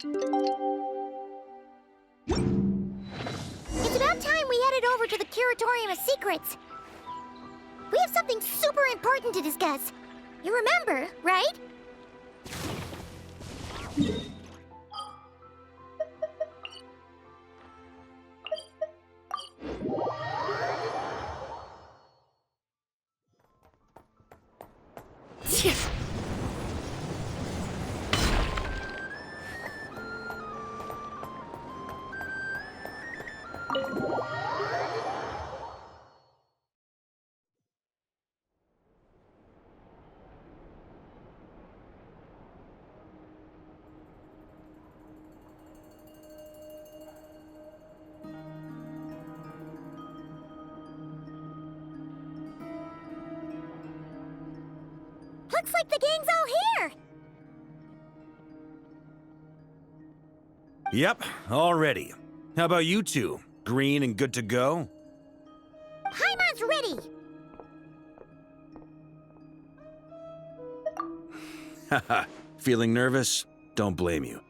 It's about time we headed over to the Curatorium of Secrets. We have something super important to discuss. You remember, right? Looks like the gang's all here! Yep, all ready. How about you two? Green and good to go? Paimon's ready! Haha, feeling nervous? Don't blame you.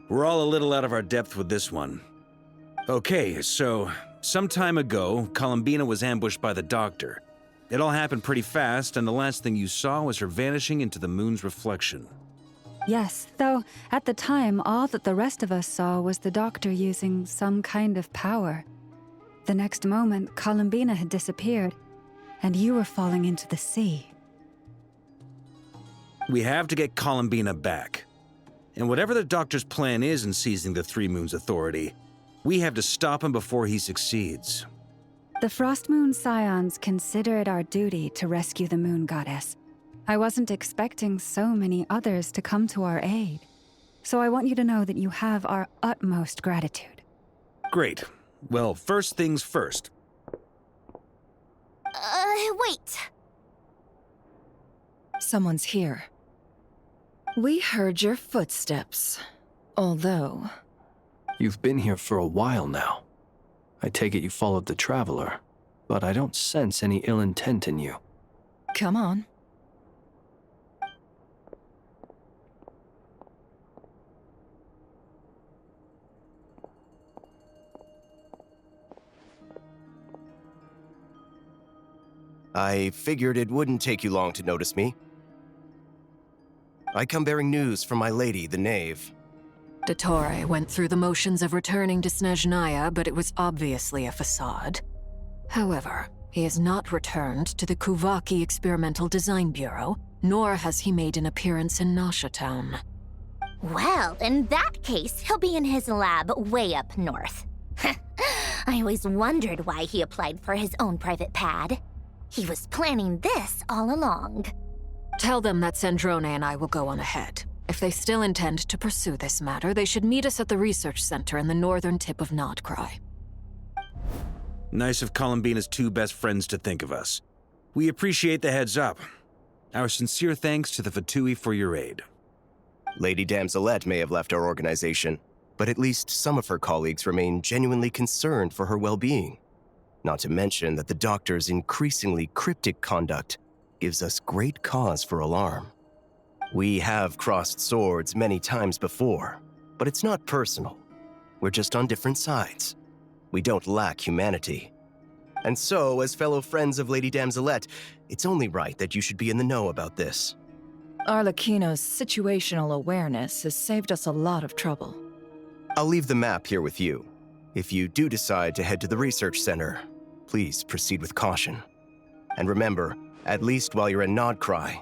We're all a little out of our depth with this one. Okay, so, some time ago, Columbina was ambushed by the Doctor. It all happened pretty fast, and the last thing you saw was her vanishing into the moon's reflection. Yes, though at the time, all that the rest of us saw was the Doctor using some kind of power. The next moment, Columbina had disappeared, and you were falling into the sea. We have to get Columbina back. And whatever the Doctor's plan is in seizing the Three Moons Authority, we have to stop him before he succeeds. The Frost Moon Scions consider it our duty to rescue the Moon Goddess. I wasn't expecting so many others to come to our aid. So I want you to know that you have our utmost gratitude. Great. Well, first things first. Wait. Someone's here. We heard your footsteps. Although... You've been here for a while now. I take it you followed the Traveler, but I don't sense any ill intent in you. Come on. I figured it wouldn't take you long to notice me. I come bearing news from my lady, the Knave. Dottore went through the motions of returning to Snezhnaya, but it was obviously a facade. However, he has not returned to the Kuvaki Experimental Design Bureau, nor has he made an appearance in Noche Town. Well, in that case, he'll be in his lab way up north. I always wondered why he applied for his own private pad. He was planning this all along. Tell them that Sandrone and I will go on ahead. If they still intend to pursue this matter, they should meet us at the research center in the northern tip of Krai. Nice of Columbina's two best friends to think of us. We appreciate the heads up. Our sincere thanks to the Fatui for your aid. Lady Damselette may have left our organization, but at least some of her colleagues remain genuinely concerned for her well-being. Not to mention that the Doctor's increasingly cryptic conduct gives us great cause for alarm. We have crossed swords many times before, but it's not personal. We're just on different sides. We don't lack humanity. And so, as fellow friends of Lady Damselette, it's only right that you should be in the know about this. Arlecchino's situational awareness has saved us a lot of trouble. I'll leave the map here with you. If you do decide to head to the research center, please proceed with caution. And remember, at least while you're in Krai,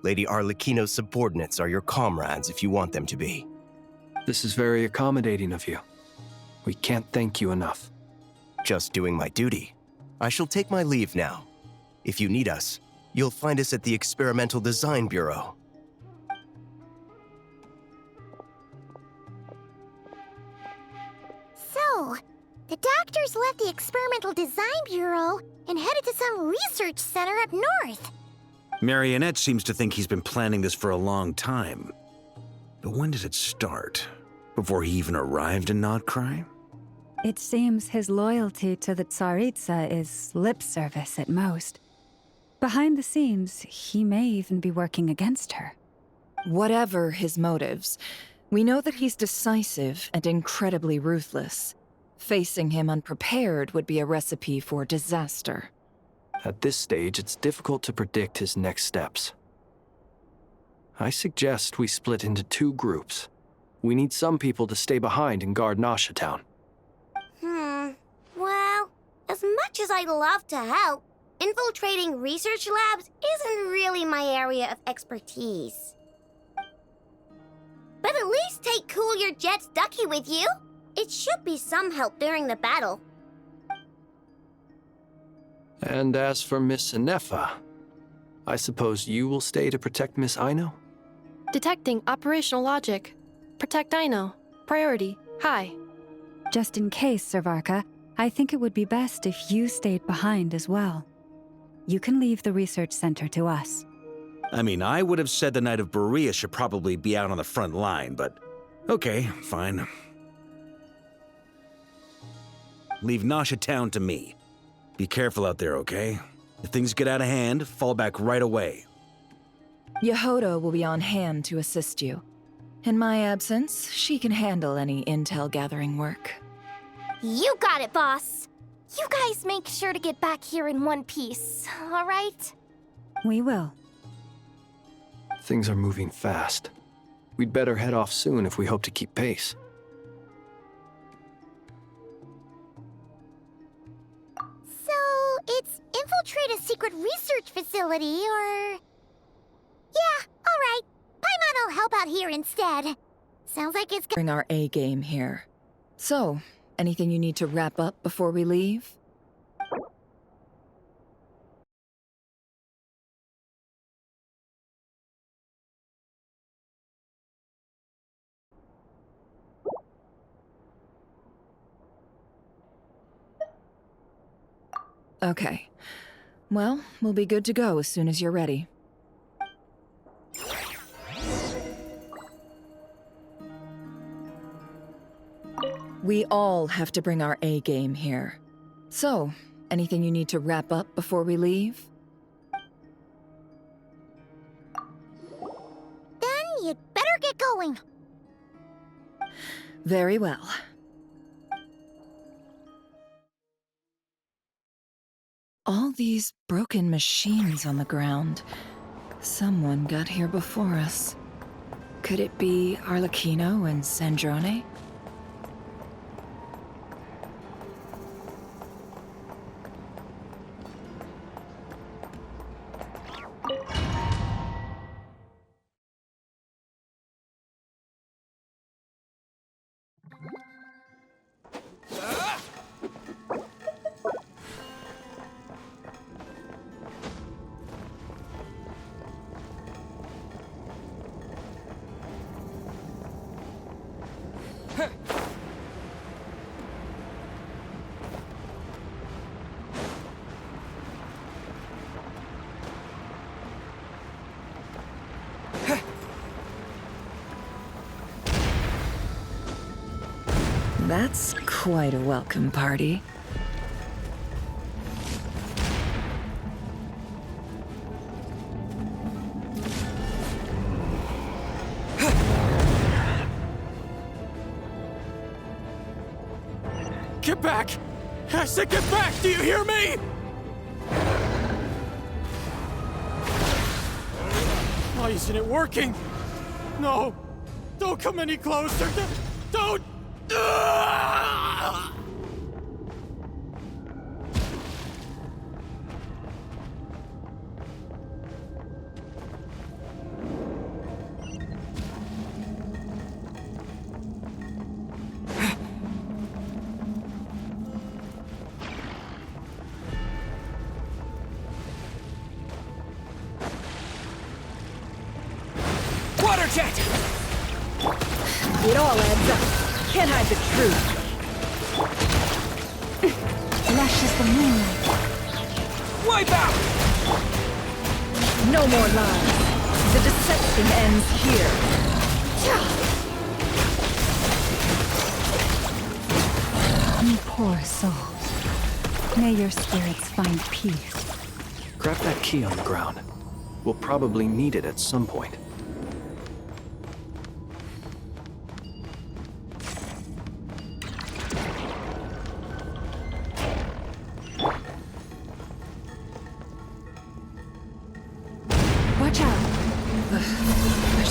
Lady Arlecchino's subordinates are your comrades if you want them to be. This is very accommodating of you. We can't thank you enough. Just doing my duty. I shall take my leave now. If you need us, you'll find us at the Experimental Design Bureau. So, the Doctor's left the Experimental Design Bureau and headed to some research center up north. Marionette seems to think he's been planning this for a long time. But when did it start? Before he even arrived in Krai? It seems his loyalty to the Tsaritsa is lip service at most. Behind the scenes, he may even be working against her. Whatever his motives, We know that he's decisive and incredibly ruthless. Facing him unprepared would be a recipe for disaster. At this stage, it's difficult to predict his next steps. I suggest we split into 2 groups. We need some people to stay behind and guard Noche Town. Well, as much as I'd love to help, infiltrating research labs isn't really my area of expertise. But at least take Cool Your Jet's Ducky with you. It should be some help during the battle. And as for Miss Inefa, I suppose you will stay to protect Miss Aino? Detecting operational logic. Protect Aino. Priority. High. Just in case, Servarka, I think it would be best if you stayed behind as well. You can leave the research center to us. I mean, I would have said the Knight of Berea should probably be out on the front line, but okay, fine. Leave Noche Town to me. Be careful out there, okay? If things get out of hand, fall back right away. Yehoda will be on hand to assist you. In my absence, she can handle any intel gathering work. You got it, boss. You guys make sure to get back here in one piece, all right? We will. Things are moving fast. We'd better head off soon if we hope to keep pace. So, it's infiltrate a secret research facility, or... Yeah, alright. Paimon will help out here instead. Sounds like it's Bring our A game here. So, anything you need to wrap up before we leave? Okay. Well, we'll be good to go as soon as you're ready. We all have to bring our A game here. So, anything you need to wrap up before we leave? Then you'd better get going. Very well. All these broken machines on the ground. Someone got here before us. Could it be Arlecchino and Sandrone? That's quite a welcome party. Get back! I said get back! Do you hear me? Why isn't it working? No! Don't come any closer! Don't! Water jet! It all adds up. Can't hide the truth. Lush as the moonlight. Wipe out! No more lies. The deception ends here. You poor soul. May your spirits find peace. Grab that key on the ground. We'll probably need it at some point.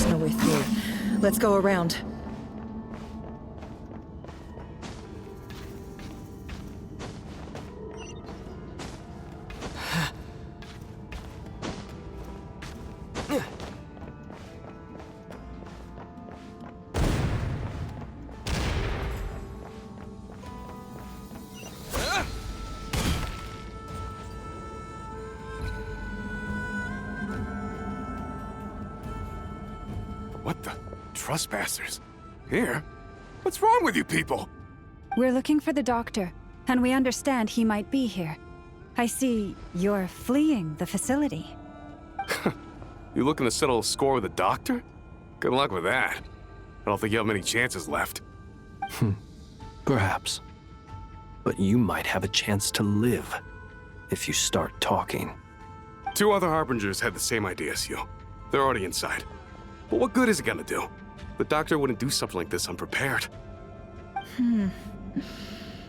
forcing our way through. Let's go around. What the? Trespassers? Here? What's wrong with you people? We're looking for the doctor, and we understand he might be here. I see you're fleeing the facility. You looking to settle a score with the doctor? Good luck with that. I don't think you have many chances left. Perhaps. But you might have a chance to live if you start talking. 2 other Harbingers had the same idea as you. They're already inside. But what good is it gonna do? The doctor wouldn't do something like this unprepared.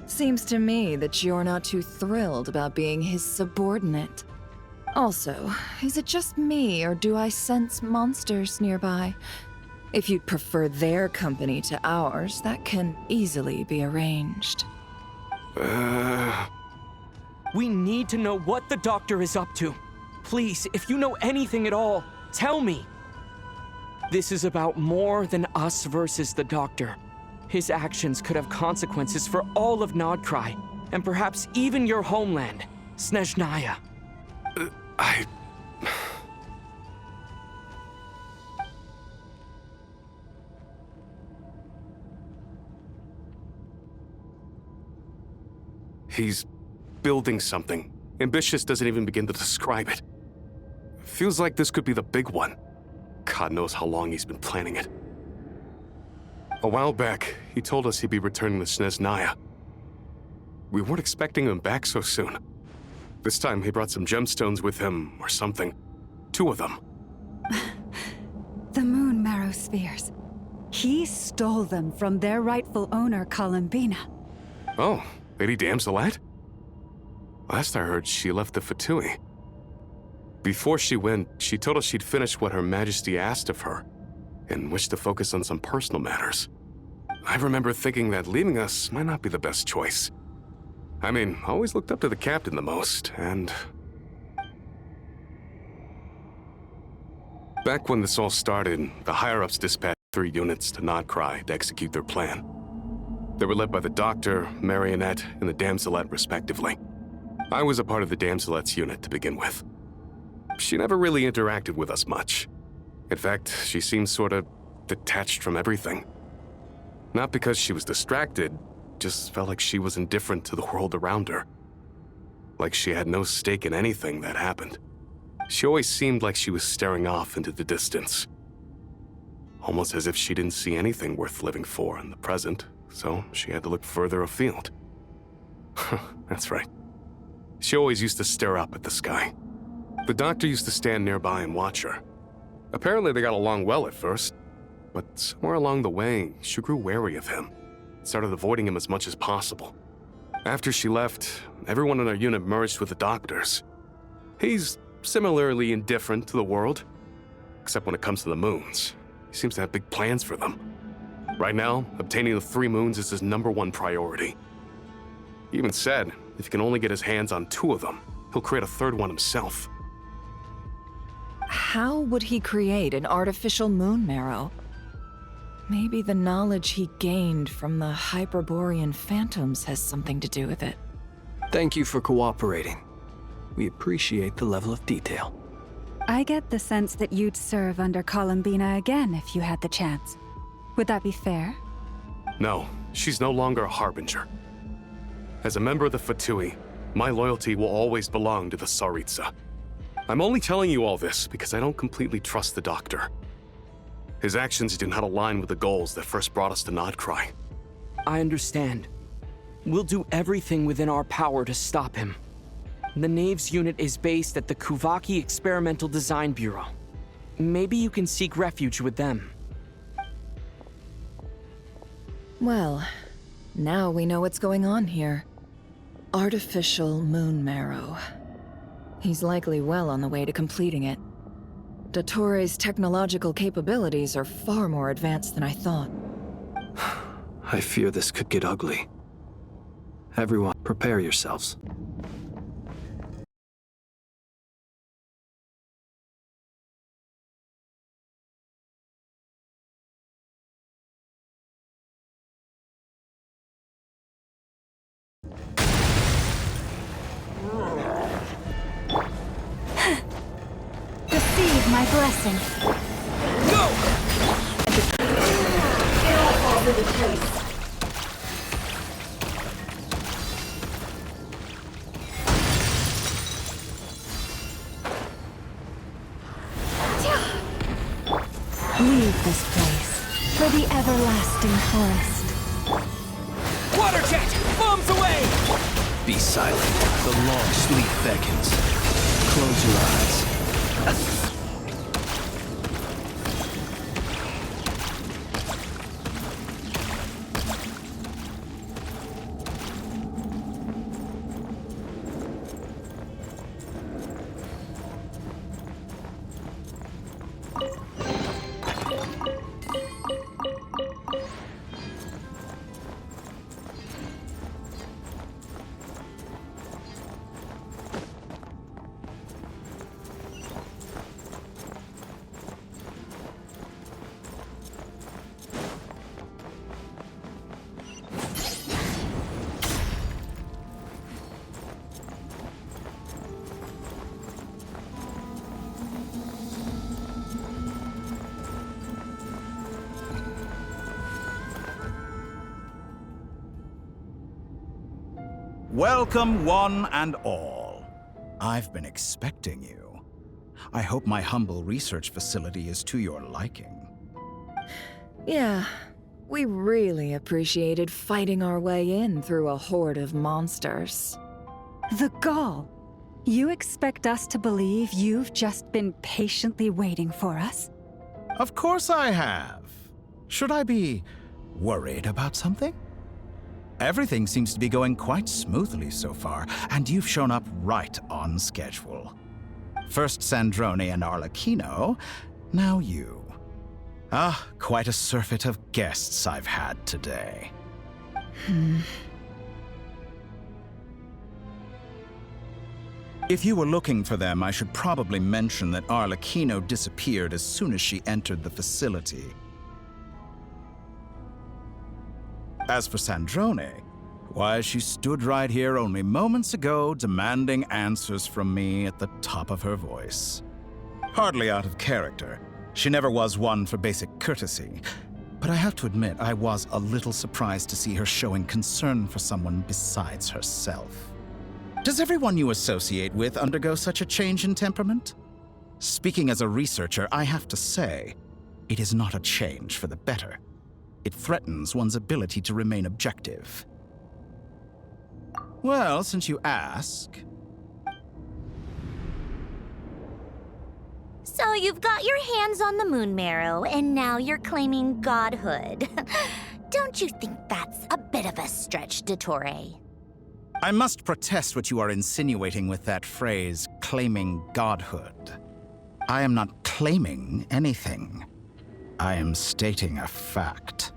Seems to me that you're not too thrilled about being his subordinate. Also, is it just me, or do I sense monsters nearby? If you'd prefer their company to ours, that can easily be arranged. We need to know what the doctor is up to. Please, if you know anything at all, tell me. This is about more than us versus the doctor. His actions could have consequences for all of Krai, and perhaps even your homeland, Snezhnaya. He's building something. Ambitious doesn't even begin to describe it. Feels like this could be the big one. God knows how long he's been planning it. A while back, he told us he'd be returning to Snezhnaya. We weren't expecting him back so soon. This time he brought some gemstones with him, or something. 2 of them. The moon marrow spheres. He stole them from their rightful owner, Columbina. Oh, Lady Damselet? Last I heard, she left the Fatui. Before she went, she told us she'd finished what Her Majesty asked of her, and wished to focus on some personal matters. I remember thinking that leaving us might not be the best choice. I mean, I always looked up to the captain the most, and... Back when this all started, the higher-ups dispatched 3 units to Krai to execute their plan. They were led by the Doctor, Marionette, and the Damselet, respectively. I was a part of the Damselet's unit to begin with. She never really interacted with us much. In fact, she seemed sort of detached from everything. Not because she was distracted, just felt like she was indifferent to the world around her. Like she had no stake in anything that happened. She always seemed like she was staring off into the distance. Almost as if she didn't see anything worth living for in the present, so she had to look further afield. That's right. She always used to stare up at the sky. The Doctor used to stand nearby and watch her. Apparently they got along well at first, but somewhere along the way, she grew wary of him, started avoiding him as much as possible. After she left, everyone in our unit merged with the Doctor's. He's similarly indifferent to the world, except when it comes to the moons. He seems to have big plans for them. Right now, obtaining the 3 moons is his #1 priority. He even said if he can only get his hands on 2 of them, he'll create a 3rd one himself. How would he create an artificial moon marrow? Maybe the knowledge he gained from the Hyperborean phantoms has something to do with it. Thank you for cooperating. We appreciate the level of detail. I get the sense that you'd serve under Columbina again if you had the chance. Would that be fair? No, she's no longer a Harbinger. As a member of the Fatui, my loyalty will always belong to the Tsaritsa. I'm only telling you all this because I don't completely trust the Doctor. His actions do not align with the goals that first brought us to Krai. I understand. We'll do everything within our power to stop him. The Knaves unit is based at the Kuvaki Experimental Design Bureau. Maybe you can seek refuge with them. Well, now we know what's going on here. Artificial moon marrow. He's likely well on the way to completing it. Dottores' technological capabilities are far more advanced than I thought. I fear this could get ugly. Everyone, prepare yourselves. Receive my blessing. Go! Leave this place for the everlasting forest. Water jet! Bombs away! Be silent. The long sleep beckons. Close your eyes. Welcome, one and all. I've been expecting you. I hope my humble research facility is to your liking. Yeah, we really appreciated fighting our way in through a horde of monsters. The gall! You expect us to believe you've just been patiently waiting for us? Of course I have. Should I be worried about something? Everything seems to be going quite smoothly so far, and you've shown up right on schedule. First Sandrone and Arlecchino, now you. Ah, quite a surfeit of guests I've had today. If you were looking for them, I should probably mention that Arlecchino disappeared as soon as she entered the facility. As for Sandrone, why, she stood right here only moments ago demanding answers from me at the top of her voice. Hardly out of character. She never was one for basic courtesy. But I have to admit, I was a little surprised to see her showing concern for someone besides herself. Does everyone you associate with undergo such a change in temperament? Speaking as a researcher, I have to say, it is not a change for the better. It threatens one's ability to remain objective. Well, since you ask... So you've got your hands on the moon marrow, and now you're claiming godhood. Don't you think that's a bit of a stretch, Dottore? I must protest what you are insinuating with that phrase, claiming godhood. I am not claiming anything. I am stating a fact.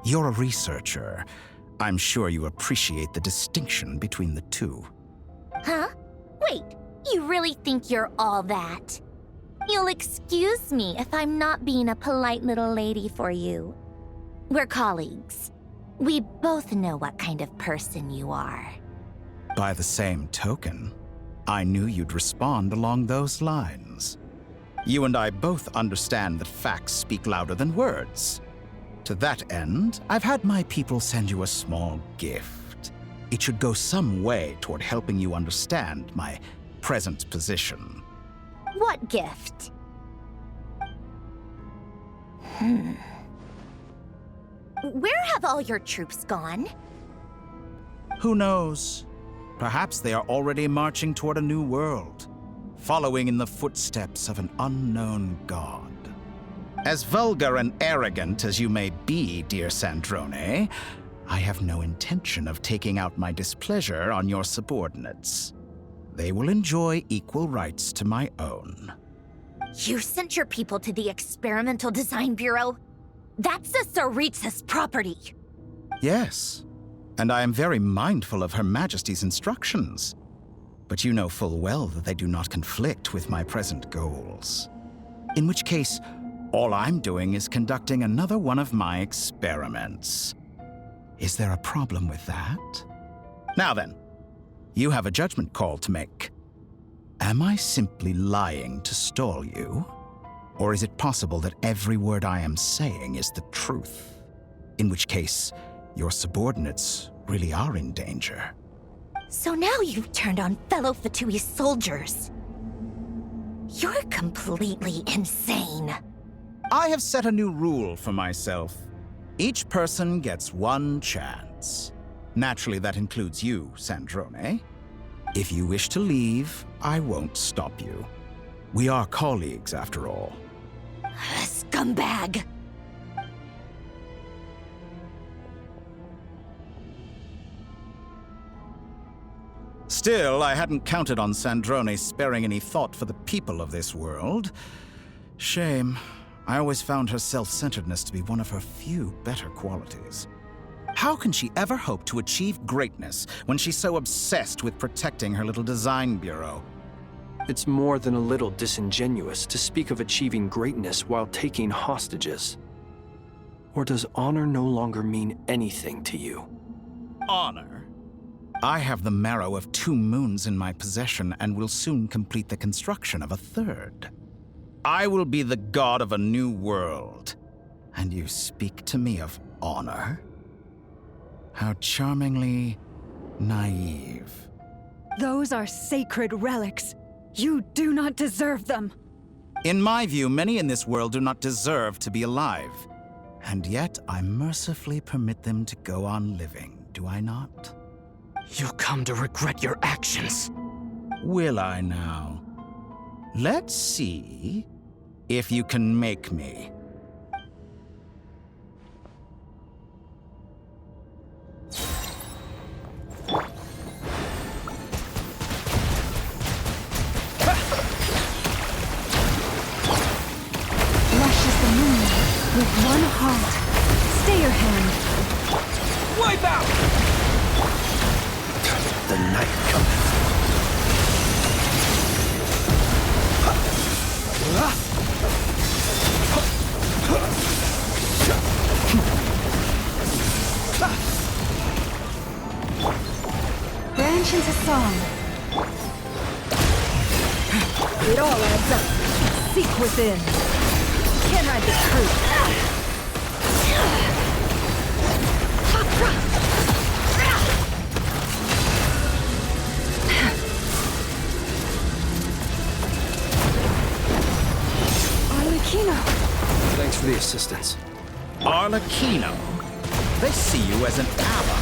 You're a researcher. I'm sure you appreciate the distinction between the two. Huh? Wait, you really think you're all that? You'll excuse me if I'm not being a polite little lady for you. We're colleagues. We both know what kind of person you are. By the same token, I knew you'd respond along those lines. You and I both understand that facts speak louder than words. To that end, I've had my people send you a small gift. It should go some way toward helping you understand my present position. What gift? Where have all your troops gone? Who knows? Perhaps they are already marching toward a new world, following in the footsteps of an unknown god. As vulgar and arrogant as you may be, dear Sandrone, I have no intention of taking out my displeasure on your subordinates. They will enjoy equal rights to my own. You sent your people to the Experimental Design Bureau? That's a Tsaritsa's property. Yes, and I am very mindful of Her Majesty's instructions. But you know full well that they do not conflict with my present goals. In which case, all I'm doing is conducting another one of my experiments. Is there a problem with that? Now then, you have a judgment call to make. Am I simply lying to stall you? Or is it possible that every word I am saying is the truth? In which case, your subordinates really are in danger. So now you've turned on fellow Fatui soldiers. You're completely insane. I have set a new rule for myself. Each person gets one chance. Naturally, that includes you, Sandrone. If you wish to leave, I won't stop you. We are colleagues, after all. Scumbag! Still, I hadn't counted on Sandrone sparing any thought for the people of this world. Shame. I always found her self-centeredness to be one of her few better qualities. How can she ever hope to achieve greatness when she's so obsessed with protecting her little design bureau? It's more than a little disingenuous to speak of achieving greatness while taking hostages. Or does honor no longer mean anything to you? Honor? I have the marrow of 2 moons in my possession and will soon complete the construction of a 3rd. I will be the god of a new world. And you speak to me of honor? How charmingly naive. Those are sacred relics. You do not deserve them. In my view, many in this world do not deserve to be alive. And yet, I mercifully permit them to go on living, do I not? You'll come to regret your actions. Will I now? Let's see if you can make me. With one heart. Stay your hand. Wipe out! The night cometh. Branch into song. It all adds up. Seek within. Can't hide the truth. Arlecchino. Thanks for the assistance. Arlecchino? They see you as an ally.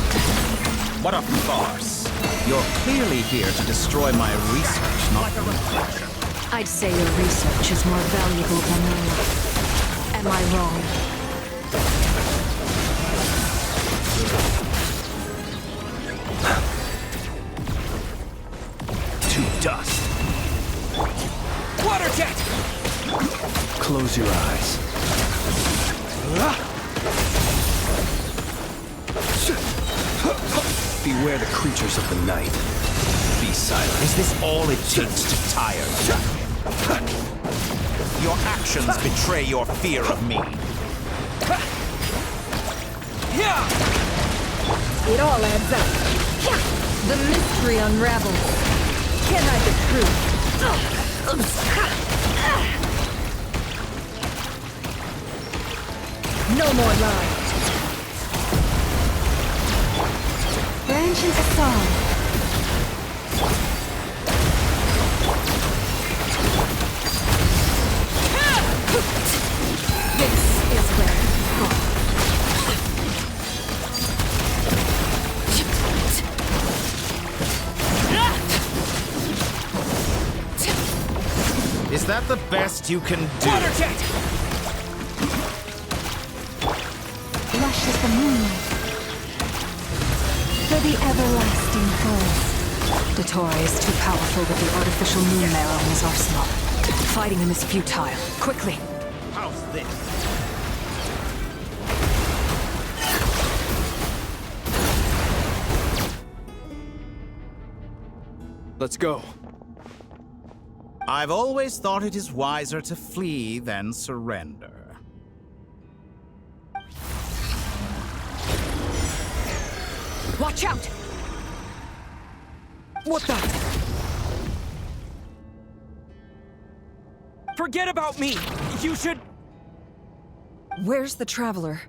What a farce. You're clearly here to destroy my research, not the reflection. I'd say your research is more valuable than mine. Am I wrong? To dust. Water jet! Close your eyes. Beware the creatures of the night. Be silent. Is this all it takes to tire you? Your actions betray your fear of me. It all adds up. The mystery unravels. Can't hide the truth. No more lies. Branch into song. This is where Is that the best you can do? Water jet! lush as the moonlight. For the everlasting forest. Dottore is too powerful with the artificial moon marrow in his arsenal. Fighting him is futile. Quickly! How's this? Let's go. I've always thought it is wiser to flee than surrender. Watch out! What the? Forget about me! You should... Where's the Traveler?